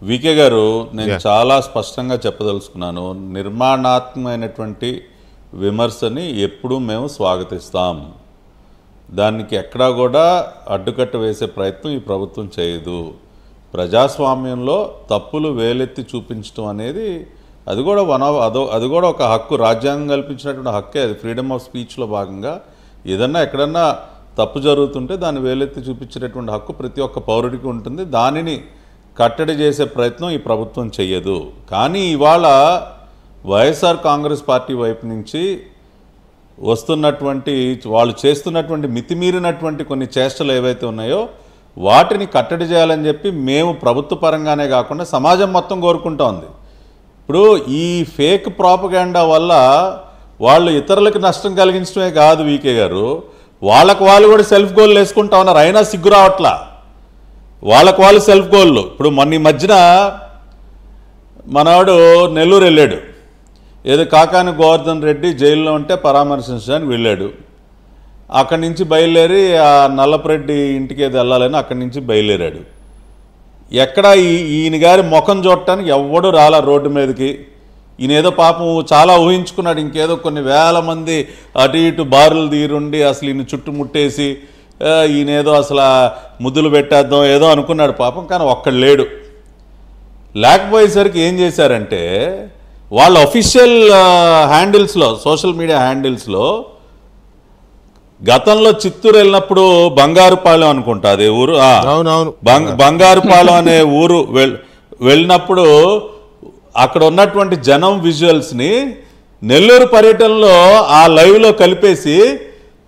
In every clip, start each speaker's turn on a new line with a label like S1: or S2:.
S1: VK గారు, నేను చాలా స్పష్టంగా చెప్పదలుచుకున్నాను. నిర్మాణాత్మకమైనటువంటి విమర్శని ఎప్పుడూ మేము స్వాగతిస్తాం. దానికి ఎక్కడా కూడా అడ్డుకట్ట వేసే ప్రయత్నం ఈ ప్రభుత్వం చేయదు. ప్రజాస్వామ్యంలో తప్పులు వేలెత్తి చూపించడం అనేది అది కూడా ఒక హక్కు, రాజ్యాంగం కల్పించినటువంటి హక్కే. అది ఫ్రీడమ్ ఆఫ్ స్పీచ్లో భాగంగా ఏదన్నా ఎక్కడన్నా తప్పు జరుగుతుంటే దాన్ని వేలెత్తి చూపించేటటువంటి హక్కు ప్రతి ఒక్క పౌరుడికి ఉంటుంది. దానిని కట్టడి చేసే ప్రయత్నం ఈ ప్రభుత్వం చెయ్యదు. కానీ ఇవాళ వైఎస్ఆర్ కాంగ్రెస్ పార్టీ వైపు నుంచి వస్తున్నటువంటి వాళ్ళు చేస్తున్నటువంటి మితిమీరినటువంటి కొన్ని చేష్టలు ఏవైతే ఉన్నాయో వాటిని కట్టడి చేయాలని చెప్పి మేము ప్రభుత్వ పరంగానే కాకుండా సమాజం మొత్తం కోరుకుంటోంది. ఇప్పుడు ఈ ఫేక్ ప్రాపగాండా వల్ల వాళ్ళు ఇతరులకు నష్టం కలిగించడమే కాదు వికే గారు, వాళ్ళకు వాళ్ళు కూడా సెల్ఫ్ గోల్ వేసుకుంటా ఉన్నారు. అయినా సిగ్గు రావట్లా వాళ్ళకు వాళ్ళు సెల్ఫ్ గోళ్ళు. ఇప్పుడు మొన్న ఈ మధ్యన మనవాడు నెల్లూరు వెళ్ళాడు, ఏదో కాకాని గోవర్ధన్ రెడ్డి జైల్లో ఉంటే పరామర్శించడానికి వెళ్ళాడు. అక్కడి నుంచి బయలుదేరి ఆ నల్లపరెడ్డి ఇంటికి ఏదో వెళ్ళాలని అక్కడి నుంచి బయలుదేరాడు. ఎక్కడ ఈయన గారి ముఖం చూడటానికి ఎవ్వడూ రాలా రోడ్డు మీదకి. ఈయన ఏదో పాపం చాలా ఊహించుకున్నాడు, ఇంకేదో కొన్ని వేల మంది అటు ఇటు బారులు తీరుండి అసలు ఈయన చుట్టుముట్టేసి ఈయనేదో అసలు ముద్దులు పెట్టేద్దాం ఏదో అనుకున్నాడు పాపం. కానీ ఒక్కడు లేడు. లేకపోయేసరికి ఏం చేశారంటే వాళ్ళ అఫీషియల్ హ్యాండిల్స్లో, సోషల్ మీడియా హ్యాండిల్స్లో గతంలో చిత్తూరు వెళ్ళినప్పుడు బంగారుపాలెం అనుకుంటా అదే ఊరు, బంగారుపాలెం అనే ఊరు వెళ్ళినప్పుడు అక్కడ ఉన్నటువంటి జనం విజువల్స్ని నెల్లూరు పర్యటనలో ఆ లైవ్లో కలిపేసి,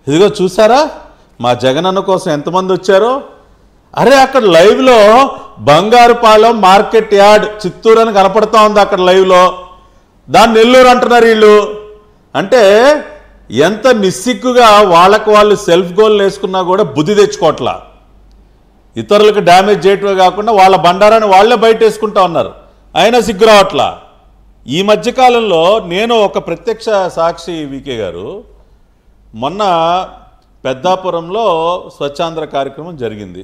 S1: ఇదిగో చూసారా మా జగనన్న కోసం ఎంతమంది వచ్చారో, అరే అక్కడ లైవ్లో బంగారుపాలెం మార్కెట్ యార్డ్ చిత్తూరు అని కనపడతా ఉంది అక్కడ లైవ్లో, దాన్ని నెల్లూరు అంటున్నారు వీళ్ళు. అంటే ఎంత నిస్సిగ్గుగా వాళ్ళకు వాళ్ళు సెల్ఫ్ గోల్ వేసుకున్నా కూడా బుద్ధి తెచ్చుకోవట్లా. ఇతరులకు డ్యామేజ్ చేయటమే కాకుండా వాళ్ళ బండారాన్ని వాళ్లే బయట వేసుకుంటా ఉన్నారు, అయినా సిగ్గు రావట్లా. ఈ మధ్యకాలంలో నేను ఒక ప్రత్యక్ష సాక్షి వికే గారు, మొన్న పెద్దాపురంలో స్వచ్ఛాంధ్ర కార్యక్రమం జరిగింది.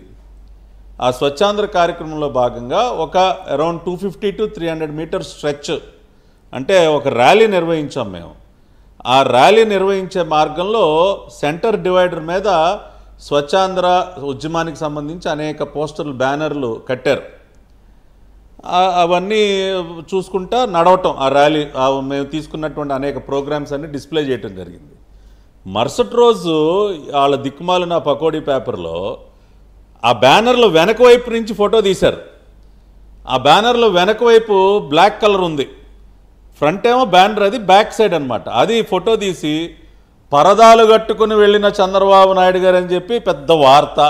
S1: ఆ స్వచ్ఛాంధ్ర కార్యక్రమంలో భాగంగా ఒక అరౌండ్ 250 to 300 మీటర్స్ స్ట్రెచ్ అంటే ఒక ర్యాలీ నిర్వహించాం మేము. ఆ ర్యాలీ నిర్వహించే మార్గంలో సెంటర్ డివైడర్ మీద స్వచ్ఛాంధ్ర ఉద్యమానికి సంబంధించి అనేక పోస్టర్లు, బ్యానర్లు కట్టారు. అవన్నీ చూసుకుంటా నడవటం, ఆ ర్యాలీ మేము తీసుకున్నటువంటి అనేక ప్రోగ్రామ్స్ అన్ని డిస్ప్లే చేయటం జరిగింది. మరుసటి రోజు వాళ్ళ దిక్కుమాలిన పకోడీ పేపర్లో ఆ బ్యానర్లో వెనక వైపు నుంచి ఫోటో తీశారు. ఆ బ్యానర్లో వెనక వైపు బ్లాక్ కలర్ ఉంది, ఫ్రంట్ ఏమో బ్యానర్, అది బ్యాక్ సైడ్ అనమాట. అది ఫోటో తీసి పరదాలు కట్టుకుని వెళ్ళిన చంద్రబాబు నాయుడు గారు అని చెప్పి పెద్ద వార్త.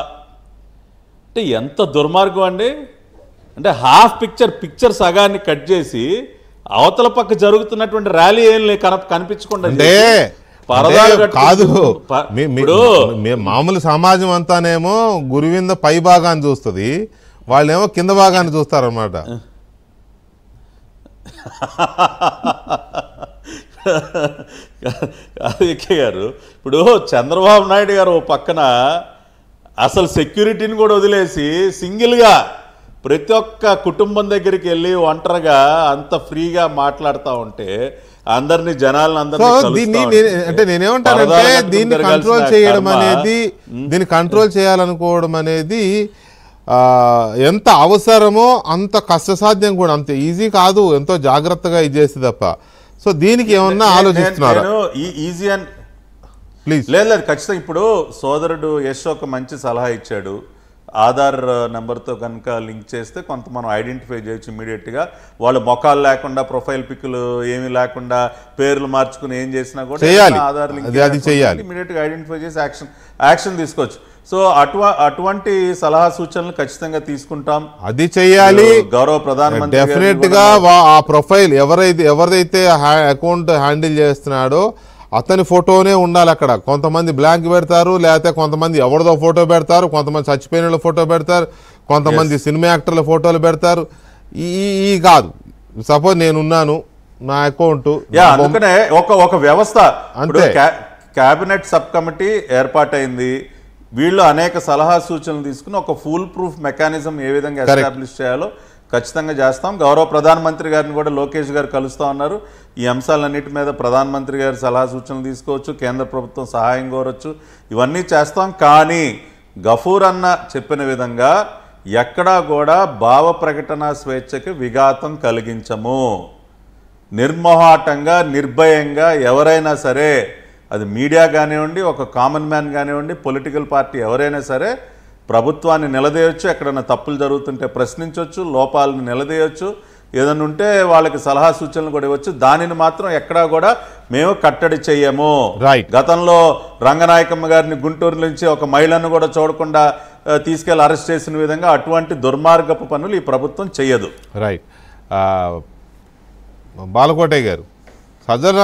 S1: అంటే ఎంత దుర్మార్గం అండి. అంటే హాఫ్ పిక్చర్ సగాన్ని కట్ చేసి అవతల పక్క జరుగుతున్నటువంటి ర్యాలీ ఏం కనిపించకుండా
S2: కాదు. మామూలు సమాజం అంతానేమో గురువింద పై భాగాన్ని చూస్తుంది, వాళ్ళేమో కింద భాగాన్ని చూస్తారన్నమాట.
S1: వికే గారు, ఇప్పుడు చంద్రబాబు నాయుడు గారు ఓ పక్కన అసలు సెక్యూరిటీని కూడా వదిలేసి సింగిల్గా ప్రతి ఒక్క కుటుంబం దగ్గరికి వెళ్ళి ఒంటరిగా అంత ఫ్రీగా మాట్లాడుతూ ఉంటే అందరినీ
S2: అంటే నేనేమంటానంటే దీన్ని కంట్రోల్ చేయడం అనేది, దీన్ని కంట్రోల్ చేయాలనుకోవడం అనేది ఎంత అవసరమో అంత కష్టసాధ్యం కూడా, అంత ఈజీ కాదు, ఎంతో జాగ్రత్తగా ఇది చేస్తే తప్ప. సో దీనికి ఏమన్నా ఆలోచిస్తున్నారు?
S1: ఈజీ అని ప్లీజ్ లేదు, ఖచ్చితంగా. ఇప్పుడు సోదరుడు యశ్ ఒక మంచి సలహా ఇచ్చాడు. ఆధార్ నెంబర్తో కనుక లింక్ చేస్తే కొంత మనం ఐడెంటిఫై చేయొచ్చు ఇమీడియట్గా. వాళ్ళు మొఖాలు లేకుండా, ప్రొఫైల్ పిక్లు ఏమీ లేకుండా, పేర్లు మార్చుకుని ఏం చేసినా కూడా ఆధార్ లింక్ ఇమీడియట్గా ఐడెంటిఫై చేసి యాక్షన్ తీసుకోవచ్చు. సో అటువంటి సలహా సూచనలు ఖచ్చితంగా తీసుకుంటాం.
S2: అది చేయాలి.
S1: గౌరవ ప్రధానమంత్రి
S2: డెఫినెట్ గా ఆ ప్రొఫైల్ ఎవరైతే అకౌంట్ హ్యాండిల్ చేస్తున్నాడో అతని ఫోటోనే ఉండాలి అక్కడ. కొంతమంది బ్లాంక్ పెడతారు, లేకపోతే కొంతమంది ఎవరిదో ఫోటో పెడతారు, కొంతమంది చచ్చిపోయిన ఫోటో పెడతారు, కొంతమంది సినిమా యాక్టర్ల ఫోటోలు పెడతారు. ఈ కాదు, సపోజ్ నేనున్నాను, నా అకౌంట్,
S1: అందుకనే ఒక వ్యవస్థ అంటే క్యాబినెట్ సబ్ కమిటీ ఏర్పాటైంది. వీళ్ళు అనేక సలహా సూచనలు తీసుకుని ఒక ఫుల్ ప్రూఫ్ మెకానిజం ఏ విధంగా ఎస్టాబ్లిష్ చేయాలో ఖచ్చితంగా చేస్తాం. గౌరవ ప్రధానమంత్రి గారిని కూడా లోకేష్ గారు కలుస్తూ ఉన్నారు. ఈ అంశాలన్నిటి మీద ప్రధానమంత్రి గారి సలహా సూచనలు తీసుకోవచ్చు, కేంద్ర ప్రభుత్వం సహాయం కోరవచ్చు, ఇవన్నీ చేస్తాం. కానీ గఫూర్ అన్న చెప్పిన విధంగా ఎక్కడా కూడా భావ ప్రకటన స్వేచ్ఛకి విఘాతం కలిగించము. నిర్మోహాటంగా నిర్భయంగా ఎవరైనా సరే, అది మీడియా కానివ్వండి, ఒక కామన్ మ్యాన్ కానివ్వండి, పొలిటికల్ పార్టీ ఎవరైనా సరే ప్రభుత్వాన్ని నిలదీయొచ్చు, ఎక్కడైనా తప్పులు జరుగుతుంటే ప్రశ్నించవచ్చు, లోపాలను నిలదీయొచ్చు, ఏదైనా ఉంటే వాళ్ళకి సలహా సూచనలు కూడా ఇవ్వచ్చు. దానిని మాత్రం ఎక్కడా కూడా మేము కట్టడి చెయ్యము. గతంలో రంగనాయకమ్మ గారిని గుంటూరు నుంచి ఒక మహిళను కూడా చూడకుండా తీసుకెళ్లి అరెస్ట్ చేసిన విధంగా అటువంటి దుర్మార్గపు పనులు ఈ ప్రభుత్వం చెయ్యదు.
S2: రైట్. బాలకోటయ్య గారు, సజ్జల